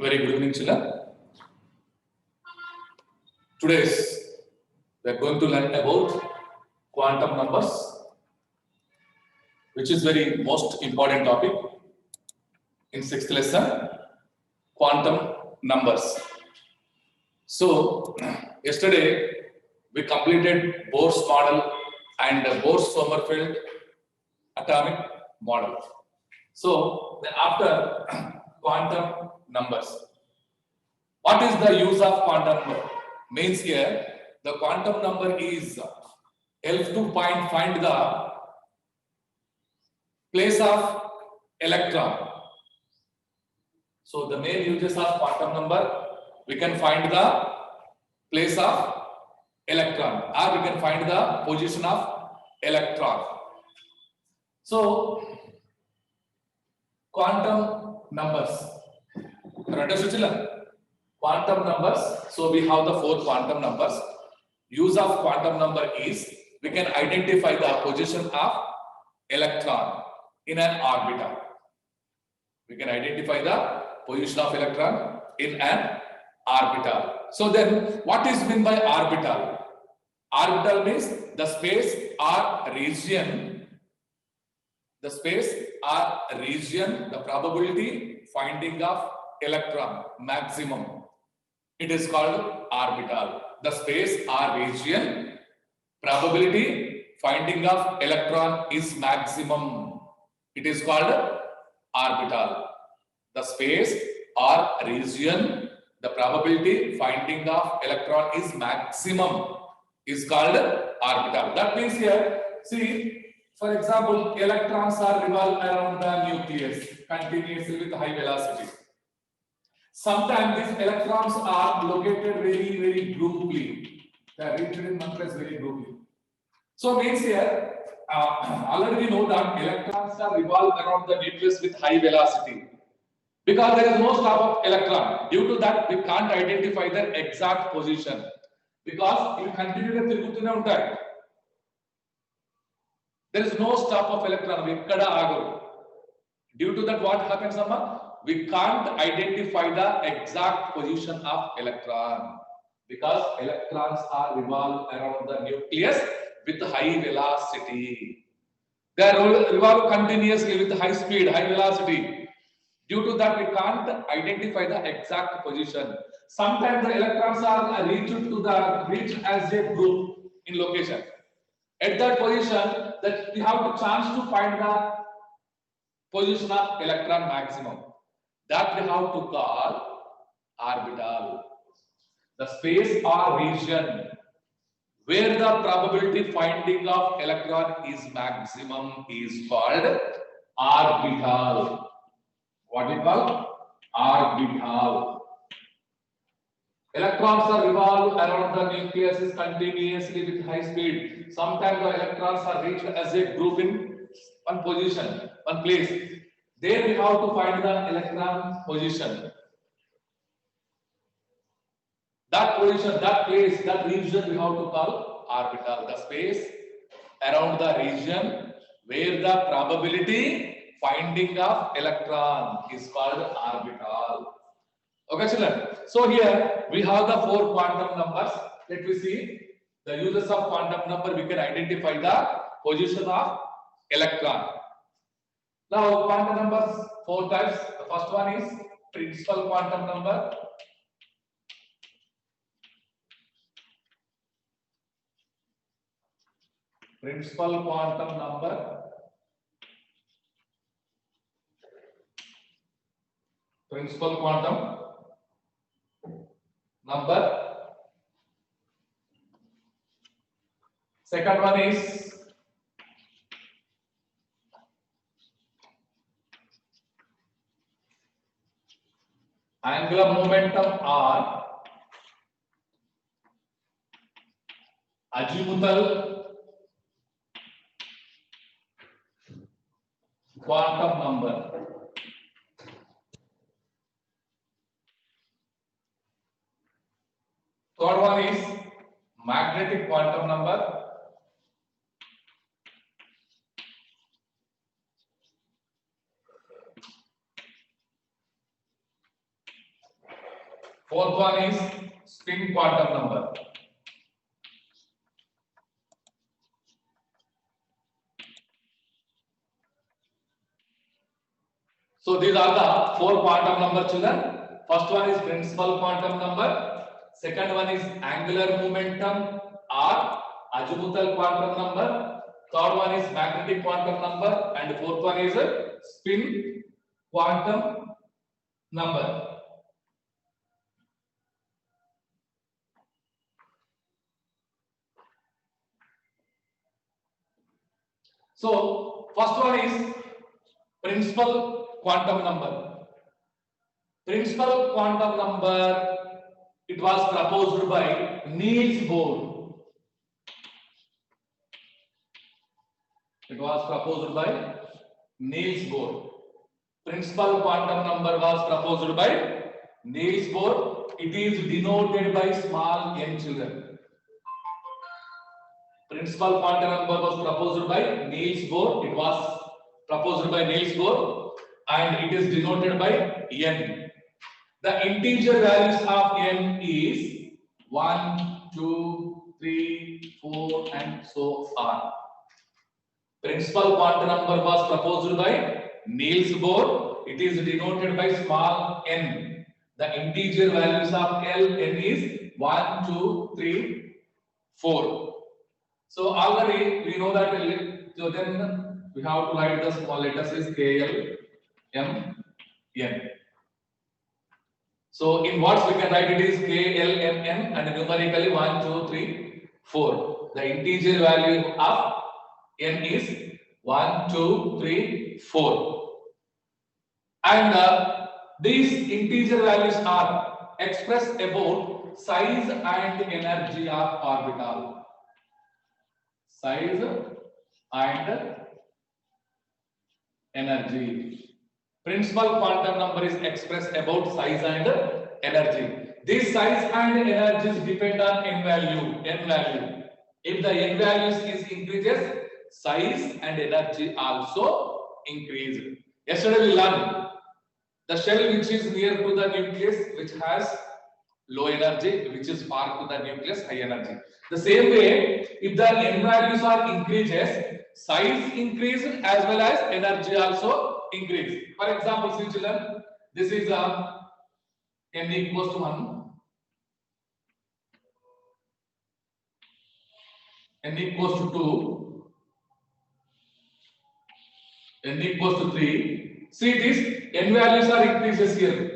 Very good evening, children. Today we are going to learn about quantum numbers, which is very most important topic in sixth lesson. Quantum numbers. So yesterday we completed Bohr's model and Bohr-Sommerfeld atomic model. So then after quantum numbers. What is the use of quantum number? Means here the quantum number is help to find the place of electron. So the main uses of quantum number, we can find the place of electron or we can find the position of electron. So quantum numbers. Quantum numbers. So we have the four quantum numbers. Use of quantum number is we can identify the position of electron in an orbital. We can identify the position of electron in an orbital. So then what is meant by orbital? Orbital means the space or region. The space or region, the probability finding of electron maximum. It is called orbital. The space or region, probability finding of electron is maximum. It is called orbital. The space or region, the probability finding of electron is maximum is called orbital. That means here, see, for example, electrons are revolving around the nucleus continuously with high velocity. Sometimes these electrons are located very grouply. They are reached in one place very grouply. So means here, already we know that electrons are revolving around the nucleus with high velocity. Because there is no stop of electron. Due to that, we can't identify their exact position. Because it continues to tirugutuné. There is no stop of electron. Due to that, what happens, Amma? We can't identify the exact position of electron because electrons are revolved around the nucleus with high velocity. They are revolved continuously with high speed, high velocity. Due to that, we can't identify the exact position. Sometimes the electrons are reached as a group in location. At that position, that we have the chance to find the position of electron maximum. That we have to call orbital. The space or region where the probability finding of electron is maximum is called orbital. What we call orbital. Electrons are revolved around the nucleus continuously with high speed. Sometimes the electrons are reached as a group in one position, one place. There we have to find the electron position. That position, that place, that region we have to call orbital. The space around the region where the probability finding of electron is called orbital. Okay, children. So here we have the four quantum numbers. Let me see the uses of quantum number. We can identify the position of electron. Now, quantum numbers, four types. The first one is principal quantum number. Principal quantum number. Principal quantum number. Second one is angular momentum or azimuthal quantum number. Third one is magnetic quantum number. Fourth one is spin quantum number. So these are the four quantum number, children. First one is principal quantum number. Second one is angular momentum or azimuthal quantum number. Third one is magnetic quantum number, and fourth one is spin quantum number. So first one is principal quantum number. Principal quantum number, it was proposed by Niels Bohr. It was proposed by Niels Bohr. Principal quantum number was proposed by Niels Bohr. It is denoted by small n, children. Principal quantum number was proposed by Niels Bohr. It was proposed by Niels Bohr, and it is denoted by n. The integer values of n is 1, 2, 3, 4, and so on. Principal quantum number was proposed by Niels Bohr. It is denoted by small n. The integer values of n is 1, 2, 3, 4. So already we know that. So then we have to write the small letters is K, L, M, N. So in words we can write it is K, L, M, N, and numerically 1, 2, 3, 4. The integer value of n is 1, 2, 3, 4. And these integer values are expressed about size and energy of orbital. Size and energy. Principal quantum number is expressed about size and energy. This size and energies depend on n value. If the n values is increases, size and energy also increase. Yesterday we learned the shell which is near to the nucleus, which has low energy, which is far to the nucleus, high energy. The same way, if the n values are increases, size increase as well as energy also increase. For example, see children, this is n equals to 1, n equals to 2, n equals to 3. See this, n values are increases here.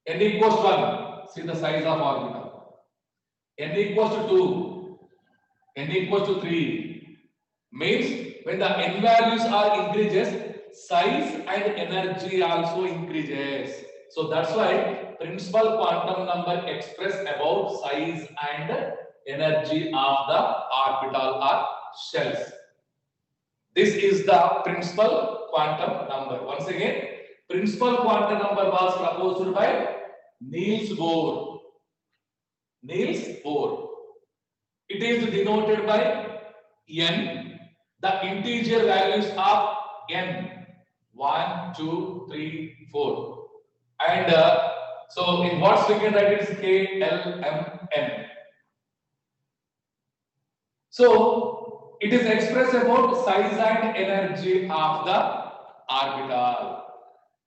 N equals to 1, see the size of orbital. N equals to 2, n equals to 3. Means when the n values are increases, size and energy also increases. So that's why principal quantum number express about size and energy of the orbital or shells. This is the principal quantum number. Once again, principal quantum number was proposed by Niels Bohr. Niels Bohr. It is denoted by n. The integer values of n, 1, 2, 3, 4. And so in words we can write it is K, L, M, N. So it is expressed about size and energy of the orbital.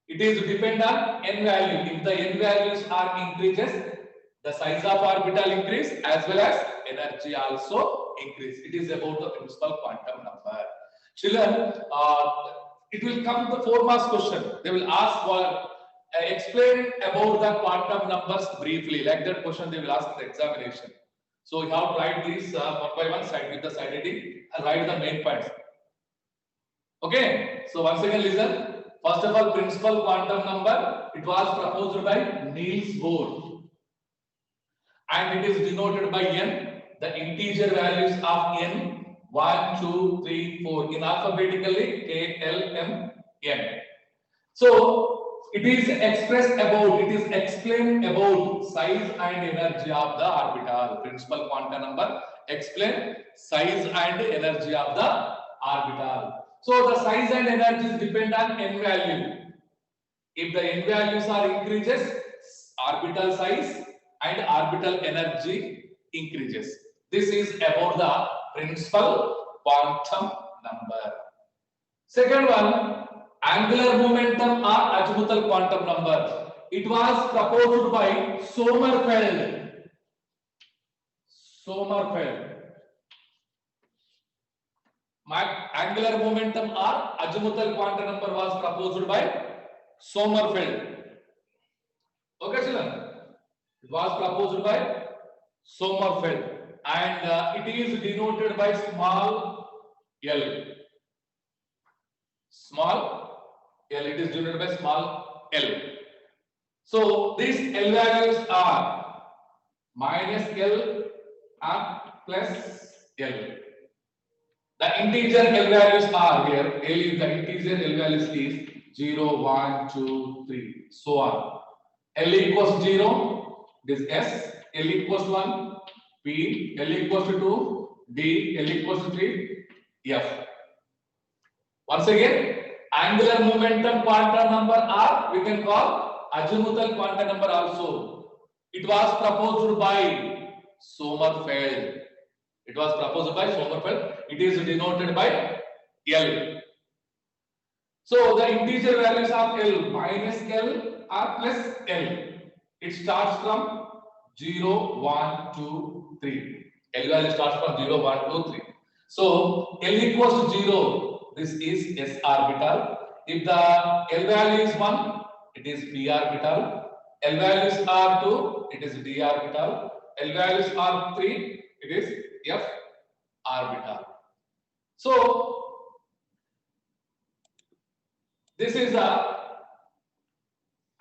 It is depend on n value. If the n values are increases, the size of orbital increase as well as energy also increase. It is about the principal quantum number. Children, it will come to the 4 marks question. They will ask for explain about the quantum numbers briefly. Like that question they will ask in the examination. So you have to write these one by one, side with the side heading and write the main points. Okay. So once again listen. First of all, principal quantum number. It was proposed by Niels Bohr, and it is denoted by n. The integer values of n, 1, 2, 3, 4 in alphabetically K, L, M, N. So it is expressed about, it is explained about size and energy of the orbital. Principal quantum number explain size and energy of the orbital. So the size and energies depend on n value. If the n values are increases, orbital size and orbital energy increases. This is about the principal quantum number. Second one, angular momentum or azimuthal quantum number. It was proposed by Sommerfeld. Angular momentum or azimuthal quantum number was proposed by Sommerfeld. Okay, children. It was proposed by Sommerfeld, and it is denoted by small l. Small l. It is denoted by small l. So these L values are minus L and plus L. The integer L values are here. L is the integer L values is 0, 1, 2, 3, so on. L equals 0, this S. L equals 1, P. L equals 2, D. L equals 3, F. Once again, angular momentum quantum number R we can call azimuthal quantum number also. It was proposed by Sommerfeld. It was proposed by Sommerfeld. It is denoted by L. So the integer values of L minus L or plus L. It starts from 0, 1, 2, 3. L value starts from 0, 1, 2, 3. So L equals to 0. This is S orbital. If the L value is 1, it is p orbital. L values are 2, it is d orbital. L values are 3, it is f orbital. So this is the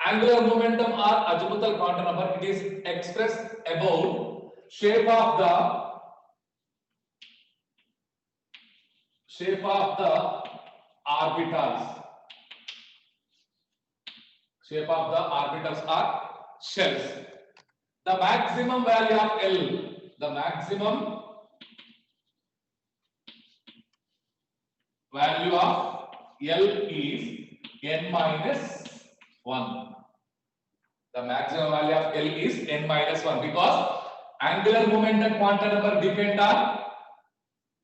angular momentum or azimuthal quantum number. It is expressed about shape of the orbitals. Shape of the orbitals are shells. The maximum value of L, the maximum value of L is n minus 1. The maximum value of L is n minus 1 because angular momentum quantum number depend on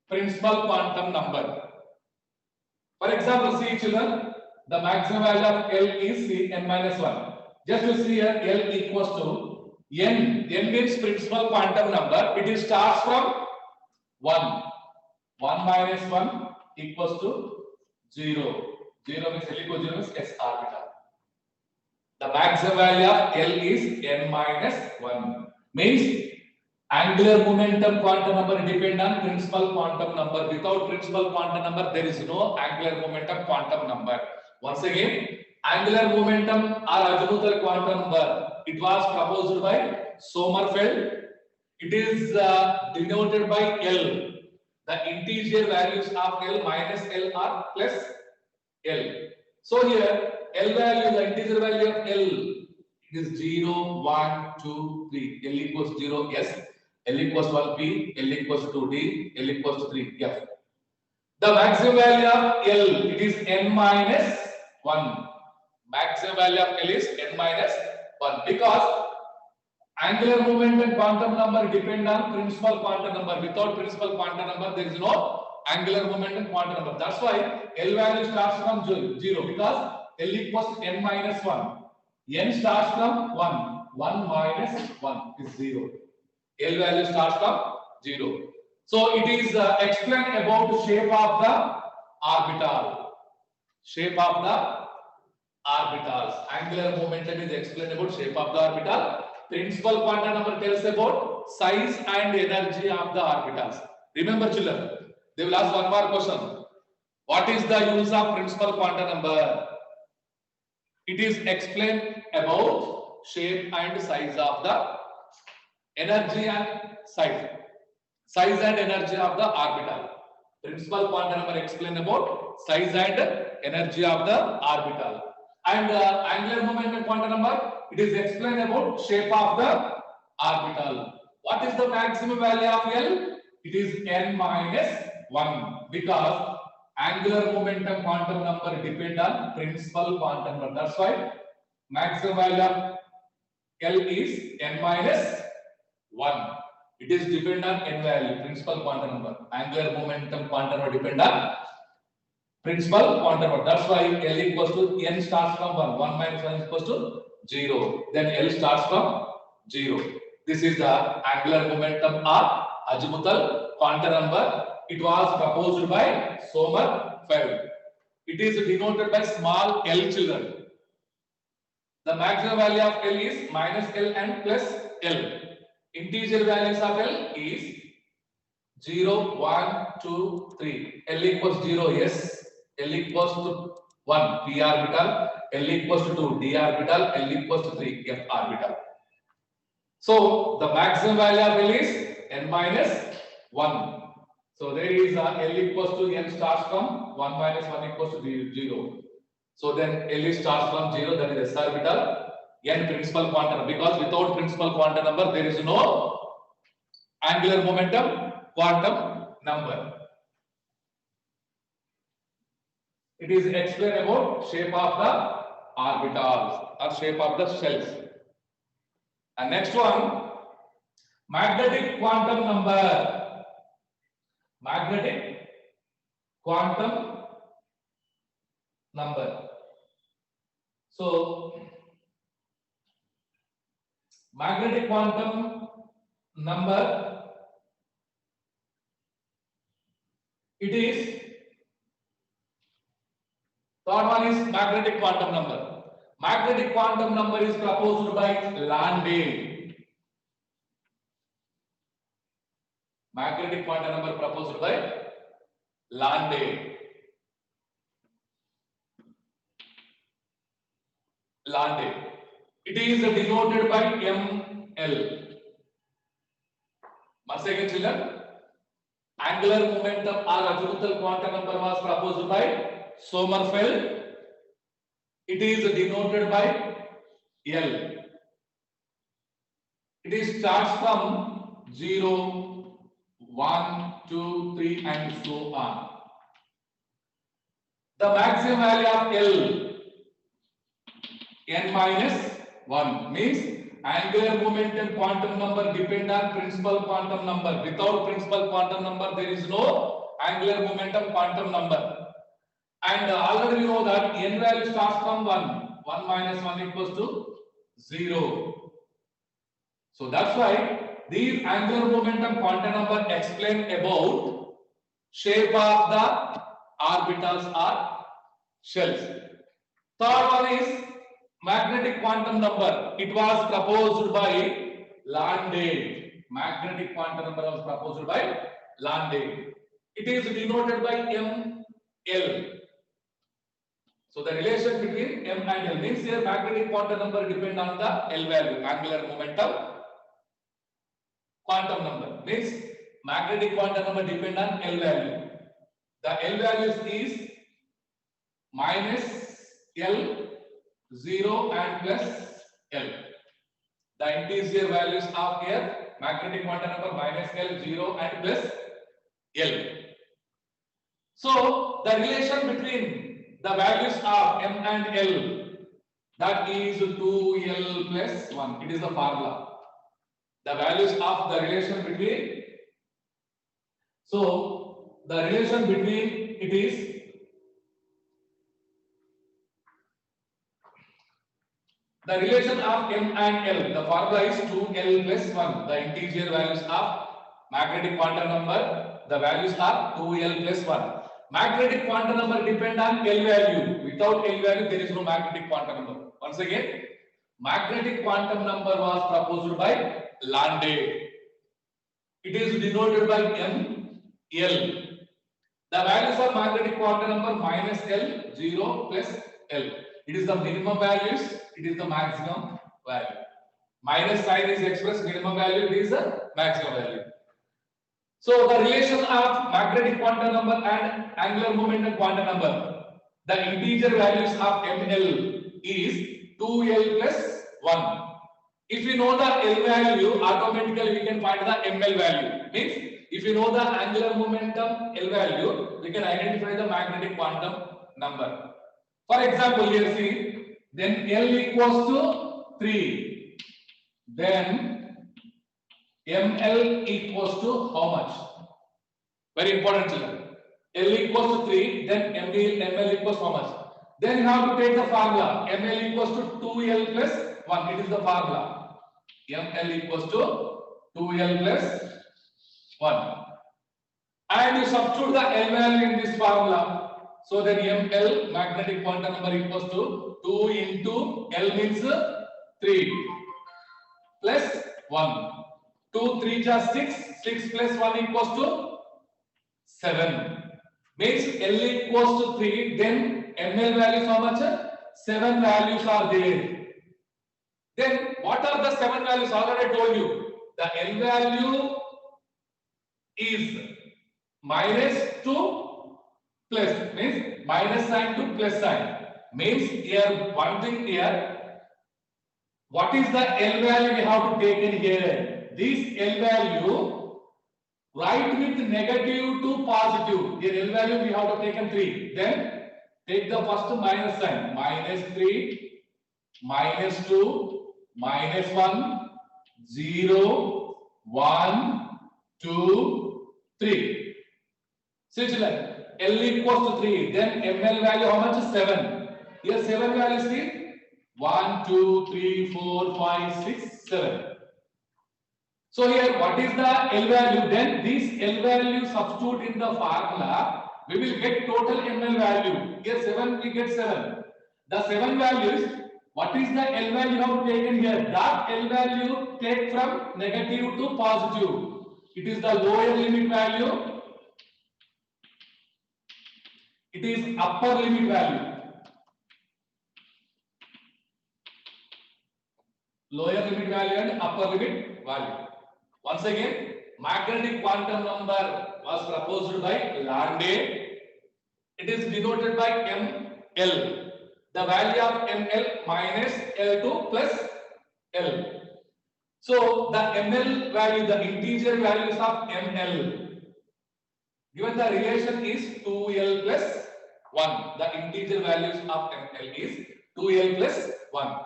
principal quantum number. For example, see children, the maximum value of L is n minus 1. Just to see here, L equals to n. N means principal quantum number. It starts from 1. 1 minus 1 equals to 0. 0 means L equals 0 means S orbital. The maximum value of L is n minus 1. Means angular momentum quantum number depend on principal quantum number. Without principal quantum number, there is no angular momentum quantum number. Once again, angular momentum or azimuthal quantum number. It was proposed by Sommerfeld. It is denoted by L. The integer values of L minus L are plus L. So here L value, the integer value of L is 0, 1, 2, 3. L equals 0, S. L equals 1, P. L equals 2, D. L equals 3, F. The maximum value of L, it is n minus 1. Maximum value of L is n minus 1 because angular momentum quantum number depend on principal quantum number. Without principal quantum number, there is no angular momentum quantum number. That's why L value starts from 0 because L equals n minus 1. N starts from 1. 1 minus 1 is 0. L value starts from 0. So it is explained about the shape of the orbital. Shape of the orbitals. Angular momentum is explained about shape of the orbital. Principal quantum number tells about size and energy of the orbitals. Remember children, they will ask one more question. What is the use of principal quantum number? It is explained about shape and size of the energy and size. Size and energy of the orbital. Principal quantum number explain about size and energy of the orbital. And angular momentum quantum number, it is explained about shape of the orbital. What is the maximum value of L? It is n minus 1 because angular momentum quantum number depend on principal quantum number. That's why maximum value of L is n minus 1. It is depend on n value, principal quantum number. Angular momentum quantum number depend on principal quantum number. That's why L equals to n starts from 1. 1 minus 1 is equals to 0. Then L starts from 0. This is the angular momentum or azimuthal quantum number. It was proposed by Sommerfeld. It is denoted by small l children. The maximum value of L is minus L and plus L. Integer values of L is 0, 1, 2, 3. L equals 0, yes. L equals to 1, p orbital. L equals to 2, d orbital. L equals to 3, f orbital. So the maximum value of L is n minus 1. So there is L equals to n starts from 1 minus 1 equals to 0. So then L starts from 0, that is s orbital, n principal quantum number. Because without principal quantum number, there is no angular momentum quantum number. It is explained about shape of the orbitals or shape of the shells. And next one, magnetic quantum number. Magnetic quantum number. So, magnetic quantum number, it is, third one is magnetic quantum number. Magnetic quantum number is proposed by Landé. Magnetic quantum number proposed by Landé. Landé. It is denoted by ML. Once again, children, angular momentum or azimuthal quantum number was proposed by Sommerfeld. It is denoted by L. It is starts from 0, 1, 2, 3 and so on. The maximum value of L, n minus 1, means angular momentum quantum number depend on principal quantum number. Without principal quantum number, there is no angular momentum quantum number. And already we know that n value starts from 1. 1 minus 1 equals to 0. So that's why these angular momentum quantum number explain about shape of the orbitals or shells. Third one is magnetic quantum number. It was proposed by Landé. Magnetic quantum number was proposed by Landé. It is denoted by ML. So the relation between M and L means here magnetic quantum number depend on the L value, angular momentum quantum number. Means magnetic quantum number depend on L value. The L values is minus L, 0 and plus L. The integer values of here magnetic quantum number minus L, 0 and plus L. So the relation between the values of M and L, that is 2L plus 1. It is the formula. The values of the relation between, so the relation between it is the relation of M and L. The formula is 2L plus 1. The integer values of magnetic quantum number, the values are 2L plus 1. Magnetic quantum number depend on L value. Without L value, there is no magnetic quantum number. Once again, magnetic quantum number was proposed by Landé. It is denoted by ML. The values of magnetic quantum number minus L, 0 plus L. It is the minimum values. It is the maximum value. Minus sign is expressed minimum value. It is the maximum value. So the relation of magnetic quantum number and angular momentum quantum number, the integer values of ML is 2L plus 1. If we know the L value, automatically we can find the ML value. Means if we know the angular momentum L value, we can identify the magnetic quantum number. For example, here see, then L equals to 3. then ml equals to how much? Very important, children. L equals to 3, then ml equals how much? Then you have to take the formula. ml equals to 2l plus 1. It is the formula. ml equals to 2l plus 1. And you substitute the L value in this formula. So then ml, magnetic quantum number, equals to 2 into L means 3 plus 1. 2 3 are 6. 6 plus 1 equals to 7. Means L equals to 3. Then ml values how much? 7 values are there. Then what are the 7 values? Already I told you. The L value is minus to plus, means minus sign to plus sign. Means here one thing here, what is the L value we have to take in here? This L value, write with negative to positive. Here L value we have to take in 3. Then take the first minus sign. Minus 3, minus 2, minus 1, 0, 1, 2, 3. See children, L equals to 3. Then ml value how much? 7. Here 7 values see. 1, 2, 3, 4, 5, 6, 7. So here what is the L value? Then this L value substitute in the formula. We will get total ml value. Here 7 we get 7. The 7 values. What is the L value you have taken here? That L value take from negative to positive. It is the lower limit value. It is upper limit value. Lower limit value and upper limit value. Once again, magnetic quantum number was proposed by Landé. It is denoted by ml. The value of ml minus L2 plus L. So the ml value, the integer values of ml. Given the relation is 2l plus 1. The integer values of ml is 2l plus 1.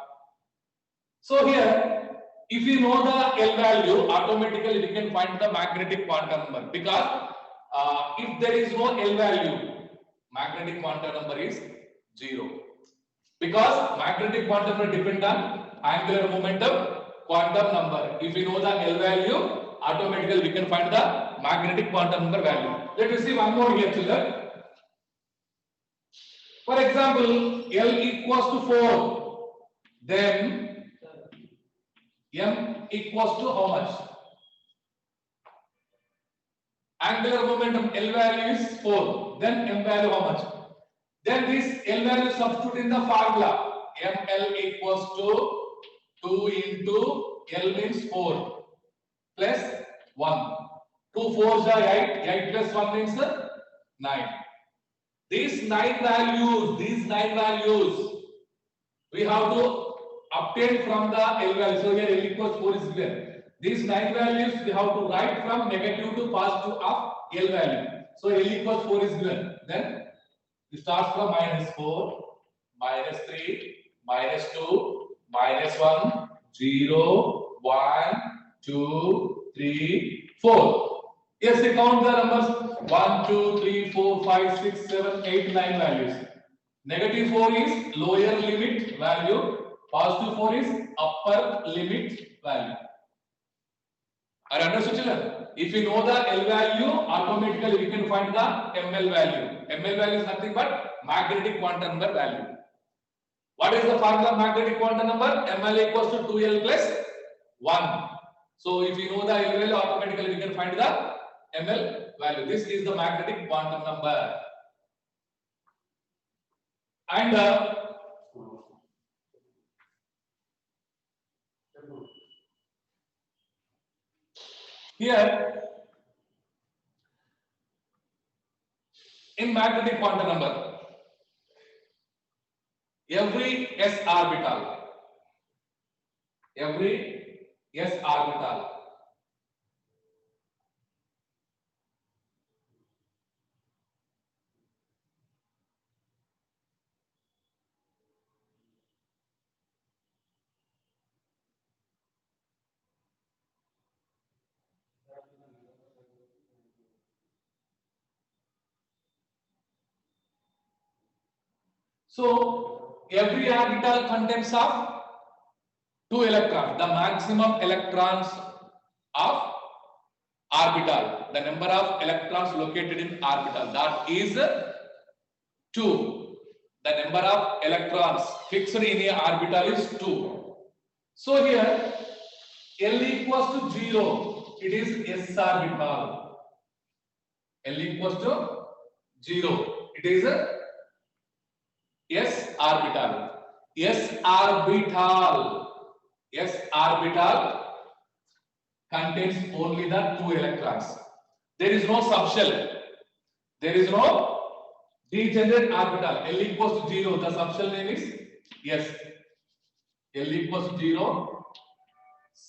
So here, if you know the L value, automatically we can find the magnetic quantum number. Because if there is no L value, magnetic quantum number is 0. Because magnetic quantum number depends on angular momentum quantum number. If you know the L value, automatically we can find the magnetic quantum number value. Let us see one more here, children. For example, L equals to 4. Then M equals to how much? Angular momentum L value is 4. Then M value how much? Then this L value substitute in the formula. ML equals to 2 into L means 4 plus 1. 2 4s are 8. 8 plus 1 means 9. These 9 values, we have to obtain from the L value. So here L equals 4 is given. These 9 values we have to write from negative to positive of L value. So L equals 4 is given. Then we start from minus 4, minus 3, minus 2, minus 1, 0, 1, 2, 3, 4. Yes, we count the numbers 1, 2, 3, 4, 5, 6, 7, 8, 9 values. Negative 4 is lower limit value. Positive 4 is upper limit value. Are you understood, children? If you know the L value, automatically we can find the ml value. ml value is nothing but magnetic quantum number value. What is the formula of magnetic quantum number? ml equals to 2l plus 1. So if you know the L value, automatically we can find the ml value. This is the magnetic quantum number. And here in magnetic quantum number, every s orbital So every orbital contains of 2 electrons. The maximum electrons of orbital, the number of electrons located in orbital, that is 2. The number of electrons fixed in a orbital is 2. So here L equals to 0, it is S orbital. L equals to 0, it is S orbital. S orbital contains only the 2 electrons. There is no subshell. There is no degenerate orbital. L equals to 0. The subshell name is S. L equals to 0.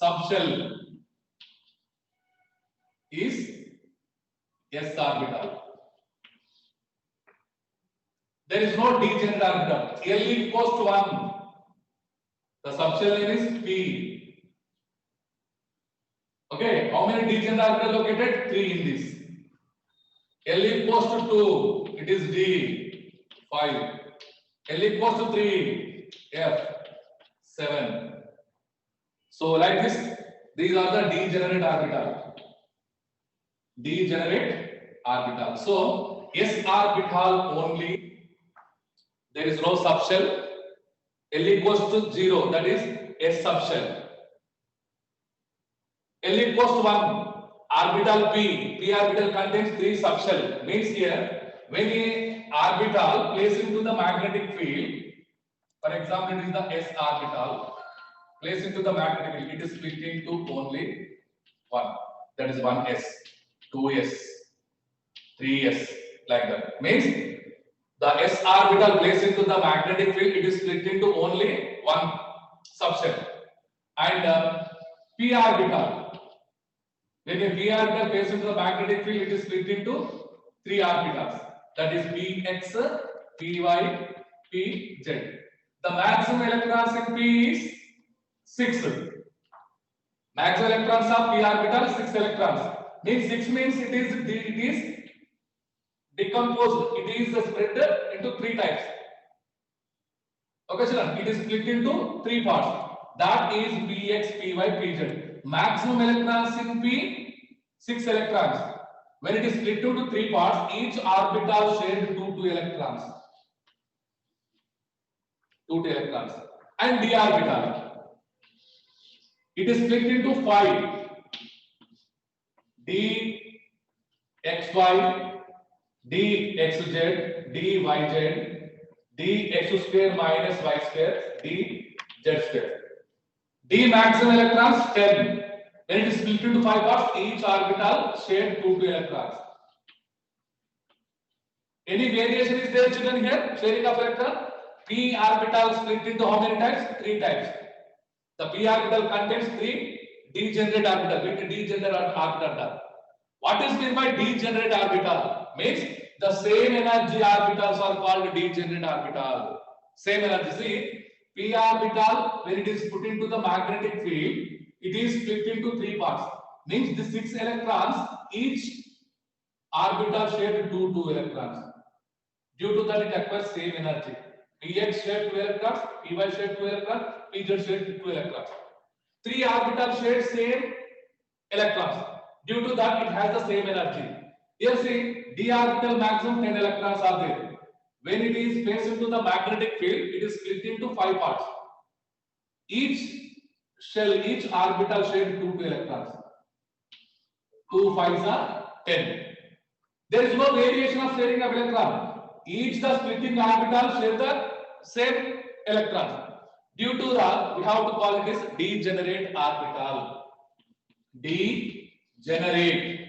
Subshell is S orbital. There is no degenerate orbital. L equals to 1. The subshell name is P. Okay, how many degenerate orbitals located? 3 in this. L equals to 2, it is D, 5. L equals to 3, F, 7. So like this, these are the degenerate orbital. Degenerate orbital. So S orbital only, there is no subshell. L equals to 0, that is S subshell. L equals to 1, orbital P orbital contains 3 subshell. Means here, when a orbital placed into the magnetic field, for example, it is the S orbital, placed into the magnetic field, it is split into only 1. That is 1s, 2s, 3s, like that. Means the S orbital placed into the magnetic field, it is split into only 1 subshell. And P orbital, when a P orbital placed into the magnetic field, it is split into 3 orbitals. That is Px, Py, Pz. The maximum electrons in P is 6. Maximum electrons of P orbital 6 electrons. Means 6 means it is decomposed. It is spread into 3 types. Okay, children. It is split into 3 parts. That is Px, Py, Pz. Maximum electrons in P, 6 electrons. When it is split into 3 parts, each orbital shared 2 electrons. 2 electrons. And D orbital, it is split into 5. D xy, D xz, D yz, D x square minus y square, D z square. D maximum electrons 10. When it is split into 5 parts, each orbital shared 2 electrons. Any variation is there, children, here? Sharing of electron? P orbital split into how many types? 3 types. The P orbital contains 3 degenerate orbital. With degenerate orbital. What is meant by degenerate orbital? Means the same energy orbitals are called degenerate orbital. Same energy. See, P orbital, when it is put into the magnetic field, it is split into 3 parts. Means the 6 electrons, each orbital shared 2 electrons. Due to that, it acquires same energy. Px shared 2 electrons, Py shared 2 electrons, Pz shared 2 electrons. 3 orbitals shared same electrons. Due to that, it has the same energy. Here see, D orbital maximum 10 electrons are there. When it is placed into the magnetic field, it is split into 5 parts. Each orbital shared 2 electrons. 2 5s are 10. There is no variation of sharing of electron. Each the splitting orbital share the same electrons. Due to that, we have to call it as degenerate orbital. Degenerate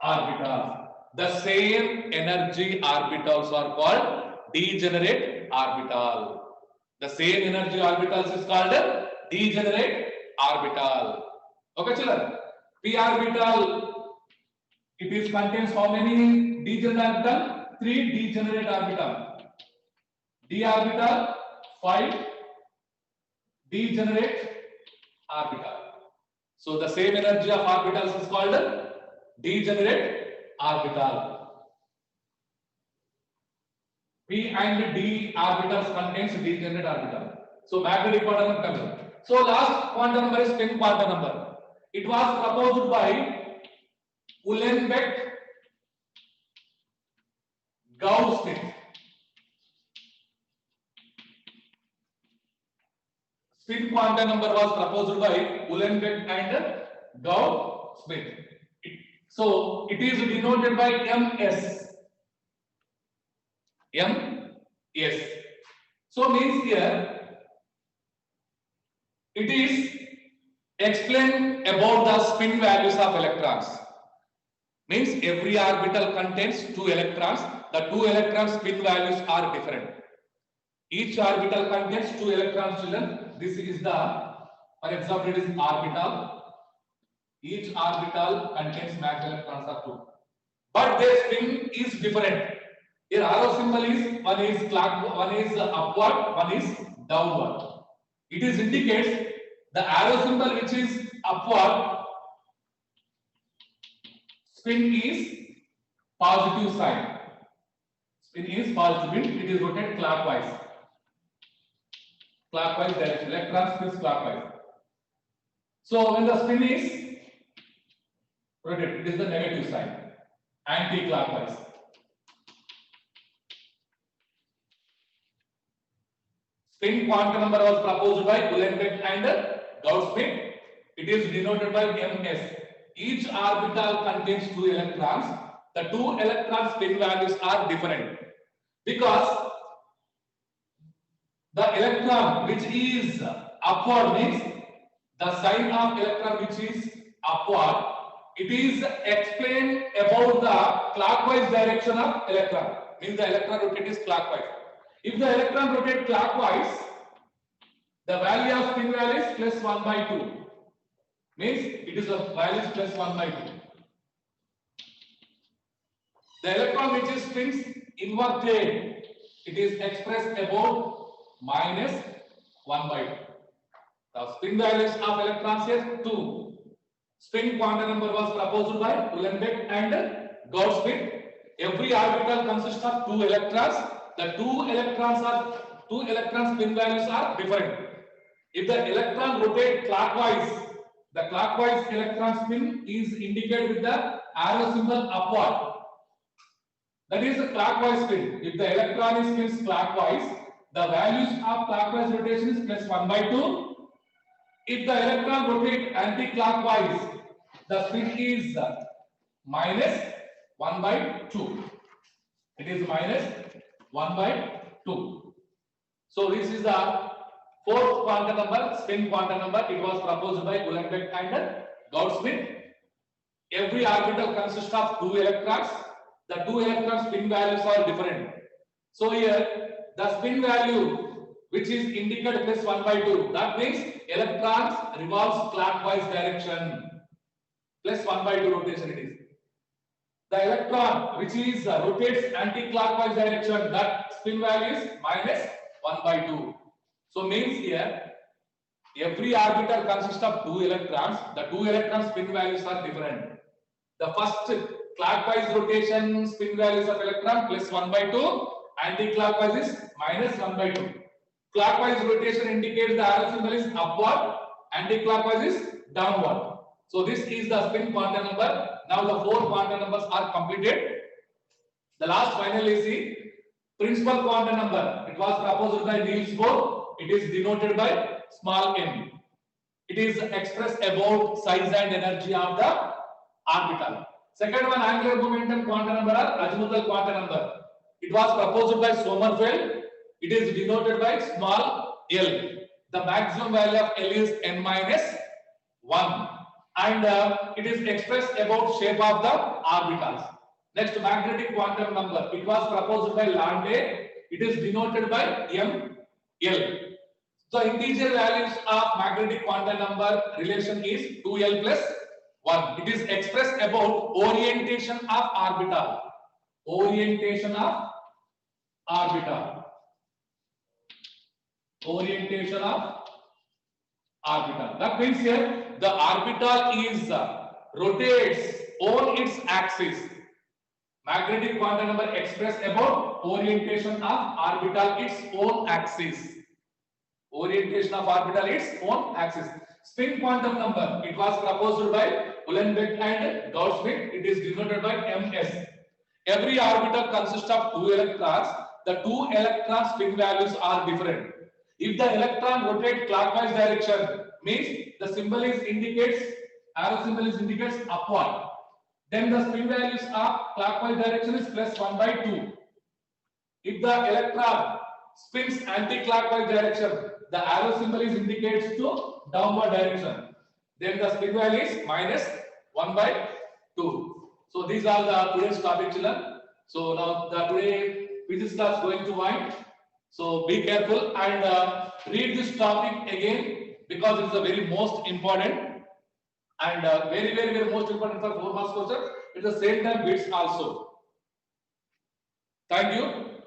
orbitals. The same energy orbitals are called degenerate orbital. The same energy orbitals is called degenerate orbital. Okay, children. P orbital, it is contains how many degenerate orbital? 3 degenerate orbital. D orbital 5 degenerate orbital. So the same energy of orbitals is called degenerate orbital. P and D orbitals contains degenerate orbital. So magnetic quantum number. So last quantum number is spin quantum number. It was proposed by Uhlenbeck, Gauss-Smith. Spin quantum number was proposed by Uhlenbeck and Gauss-Smith. So it is denoted by MS. MS. So means here it is explain about the spin values of electrons. Means every orbital contains 2 electrons. The 2 electron spin values are different. Each orbital contains 2 electrons, children. This is the, for example, it is orbital. Each orbital contains mass electrons of 2. But their spin is different. Here arrow symbol is one is clock, one is upward, one is downward. It is indicates the arrow symbol which is upward, spin is positive sign. Spin is positive, it is rotated clockwise. Clockwise direction, electron spins clockwise. So when the spin is rotated, it is the negative sign, anti-clockwise. Spin quantum number was proposed by Uhlenbeck and Gauss-Smith. It is denoted by MS. Each orbital contains 2 electrons. The 2 electron spin values are different because the electron which is upward means the sign of electron which is upward. It is explained about the clockwise direction of electron. Means the electron rotates clockwise. If the electron rotates clockwise, the value of spin value is plus 1 by 2. Means it is a value is plus 1 by 2. The electron which is spins inverted, it is expressed about minus 1 by 2. The spin values of electrons here 2. Spin quantum number was proposed by Uhlenbeck and Gauss-Smith. Every orbital consists of 2 electrons. The 2 electron spin values are different. If the electron rotates clockwise, the clockwise electron spin is indicated with the arrow symbol upward. That is the clockwise spin. If the electron is spins clockwise, the values of clockwise rotation is plus 1 by 2. If the electron rotates anti-clockwise, the spin is minus 1 by 2. It is minus 1 by 2. So this is the fourth quantum number, spin quantum number. It was proposed by Uhlenbeck and Gauss-Smith. Every orbital consists of 2 electrons. The 2 electron spin values are different. So here the spin value which is indicated plus 1 by 2. That means electrons revolves clockwise direction. Plus 1 by 2 rotation it is. The electron which is rotates anti-clockwise direction, that spin value is minus 1 by 2. So means here every orbital consists of 2 electrons. The 2 electron spin values are different. The first clockwise rotation spin values of electron plus 1 by 2, anti-clockwise is minus 1 by 2. Clockwise rotation indicates the arrow symbol is upward, anti-clockwise is downward. So this is the spin quantum number. Now the 4 quantum numbers are completed. The last final is the principal quantum number. It was proposed by Niels Bohr. It is denoted by small m. It is expressed about size and energy of the orbital. Second one, angular momentum quantum number or azimuthal quantum number. It was proposed by Sommerfeld. It is denoted by small l. The maximum value of L is n minus 1. And it is expressed about shape of the orbitals. Next, magnetic quantum number. It was proposed by Landé. It is denoted by m l. The integer values of magnetic quantum number relation is 2l plus 1. It is expressed about orientation of orbital. Orientation of orbital. Orientation of orbital. That means here the orbital is rotates on its axis. Magnetic quantum number express about orientation of orbital its own axis. Orientation of orbital its own axis. Spin quantum number, it was proposed by Uhlenbeck and Gauss-Schmidt. It is denoted by ms. Every orbital consists of 2 electrons. The 2 electron spin values are different. If the electron rotates clockwise direction, means the symbol is indicates, arrow symbol is indicates upward. Then the spin values of clockwise direction is plus 1 by 2. If the electron spins anti-clockwise direction, the arrow symbol is indicates to downward direction. Then the spin value is minus 1 by 2. So these are the today's topic, children. So now the today physics class going to wind. So be careful and read this topic again because it's a very most important and very most important for 4 marks question. At the same time, bits also. Thank you.